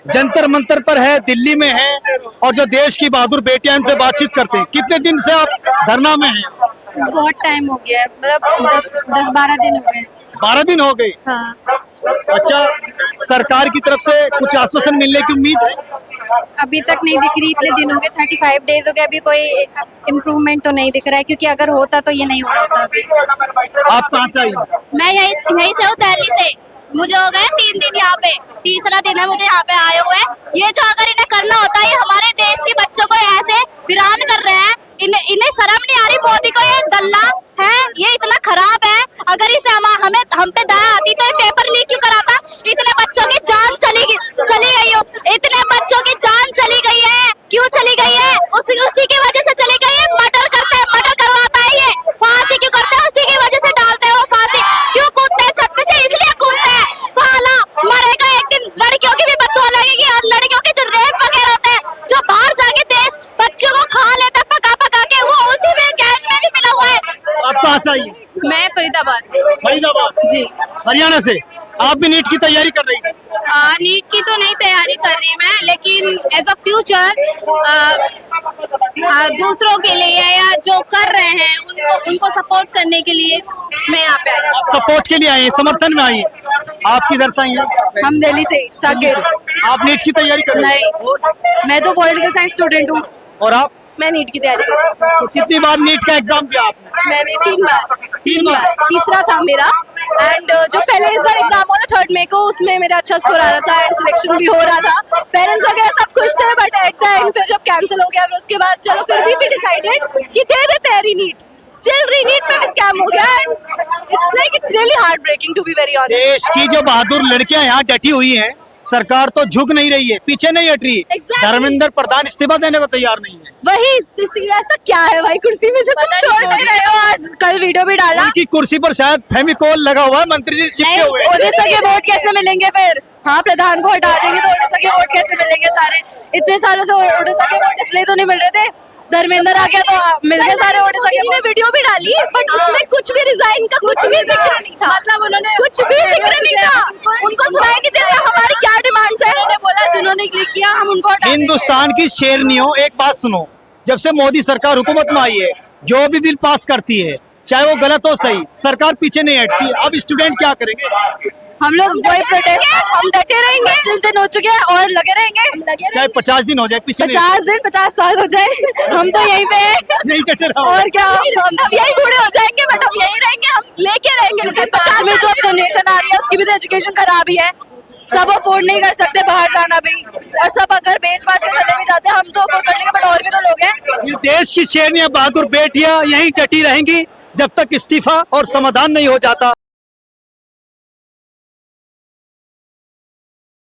जंतर मंतर पर है, दिल्ली में है, और जो देश की बहादुर बेटियां इनसे बातचीत करते हैं। कितने दिन से आप धरना में हैं? बहुत टाइम हो गया है, मतलब 10-12 दिन हो गए। 12 दिन हो गए। हाँ, अच्छा, सरकार की तरफ से कुछ आश्वासन मिलने की उम्मीद है? अभी तक नहीं दिख रही। इतने दिन हो गए, 35 डेज हो गए, अभी कोई इम्प्रूवमेंट तो नहीं दिख रहा है, क्योंकि अगर होता तो ये नहीं हो रहा होता अभी। आप कहाँ से आई? मैं यहीं से हूँ, दिल्ली से। मुझे हो गए 3 दिन यहाँ पे, तीसरा दिन है मुझे यहाँ पे आए हुए। ये जो अगर इन्हें करना होता है, ये हमारे देश के बच्चों को ऐसे वीरान कर रहे हैं। इन्हें शर्म नहीं आ रही? मोदी को ये दल्ला है, ये इतना खराब है। अगर इसे हम पे दया आती तो ये पेपर लीक क्यों कराता? इतने बच्चों की जान चली गई हो, इतने बच्चों की जान चली गई है। क्यों चली गई है? उसी की वजह से चली गई है। मर्डर करवाता है ये। फांसी क्यों करते हैं? उसी की वजह से डालते हैं वो फांसी। क्यों कूदते हैं छत पे से? इसलिए कूदते हैं। साला मरेगा एक दिन। लड़कियों की भी बददुआ लगेगी, और लड़कियों के जो रेप वगैरह होते हैं, जो बाहर जाके देश बच्चों को खा लेता पका के, वो उसी में गैंग में भी मिला हुआ है। आप कहाँ से आई? मैं फरीदाबाद। फरीदाबाद जी। हरियाणा से। आप भी नीट की तैयारी कर रही थी? नीट की तो नहीं तैयारी कर रही मैं, लेकिन एज अ फ्यूचर दूसरों के लिए या जो कर रहे हैं उनको सपोर्ट करने के लिए मैं यहाँ पे आई हूँ। आप सपोर्ट के लिए आए हैं, समर्थन में आई हैं। आप किधर से आई हैं? हम दिल्ली से साकेत। आप नीट की तैयारी कर रही हैं? नहीं, मैं तो पॉलिटिकल साइंस स्टूडेंट हूँ। और आप? मैं नीट की तैयारी कर रही हूँ। तो कितनी बार नीट का एग्जाम दिया आपने? मैंने 3 बार। 3 बार? तीसरा था मेरा। एंड जो पहले इस बार एग्जाम हुआ था 3rd मई को, उसमें मेरा अच्छा स्कोर आ रहा था एंड सिलेक्शन भी हो रहा था। पेरेंट्स वगैरह सब खुश थे, बट एट द एंड फिर जब कैंसिल हो गया, फिर उसके बाद चलो फिर भी डिसाइडेड कि दे देते हैं रीनीट। स्टिल रीनीट में भी स्कैम हो गया and it's really heart breaking to be very honest. देश की जो बहादुर लड़कियां यहाँ डटी हुई हैं, सरकार तो झुक नहीं रही है, पीछे नहीं हट रही। Exactly. धर्मेंद्र प्रधान इस्तीफा देने को तैयार नहीं है। वही ऐसा क्या है भाई, कुर्सी में जो तुम छोड़ नहीं रहे हो? आज कल वीडियो भी डाला। उनकी कुर्सी पर शायद फेविकोल लगा हुआ है, मंत्री जी चिपके हुए हैं। ओडिशा के वोट कैसे मिलेंगे फिर? हाँ, प्रधान को हटा देंगे तो ओडिशा के वोट कैसे मिलेंगे? सारे इतने सालों से ओडिशा के वोट इसलिए तो नहीं मिल रहे थे। धर्मेंद्र आ गया तो मिल गए सारे ओडिशा के। वीडियो भी डाली, बट उसमें कुछ भी रिजाइन का कुछ भी जिक्र नहीं था। मतलब उन्होंने कुछ भी जिक्र नहीं था। उनको सुनाई नहीं देता हमारी क्या डिमांड्स है। उन्होंने बोला जिन्होंने क्लिक किया हम उनको हटा देंगे। हिंदुस्तान की शेरनियों, एक बात सुनो, जब से मोदी सरकार हुकूमत में आई है, जो भी बिल पास करती है, चाहे वो गलत हो सही, सरकार पीछे नहीं हटती। अब स्टूडेंट क्या करेंगे? हम लोग वही प्रोटेस्ट, हम डटे रहेंगे। 25 दिन हो चुके हैं और लगे रहेंगे। चाहे 50 दिन हो जाए, पीछे नहीं 50 दिन 50 साल हो जाए, हम तो यहीं पे हैं। नहीं डटे रहो। और क्या, हम अब यही बूढ़े हो जाएंगे, बट हम यहीं रहेंगे, हम लेके रहेंगे। लेकिन 50 में जो जनरेशन आ रही है उसकी भी तो एजुकेशन खराब ही है। सब अफोर्ड नहीं कर सकते बाहर जाना भी, और सब अगर बेच बाच के चले भी जाते हैं, हम तो अफोर्ड कर लेंगे, बट और भी तो लोग हैं। ये देश की शेरनियां, बहादुर बेटियां यहीं डटी रहेंगी जब तक इस्तीफा और समाधान नहीं हो जाता।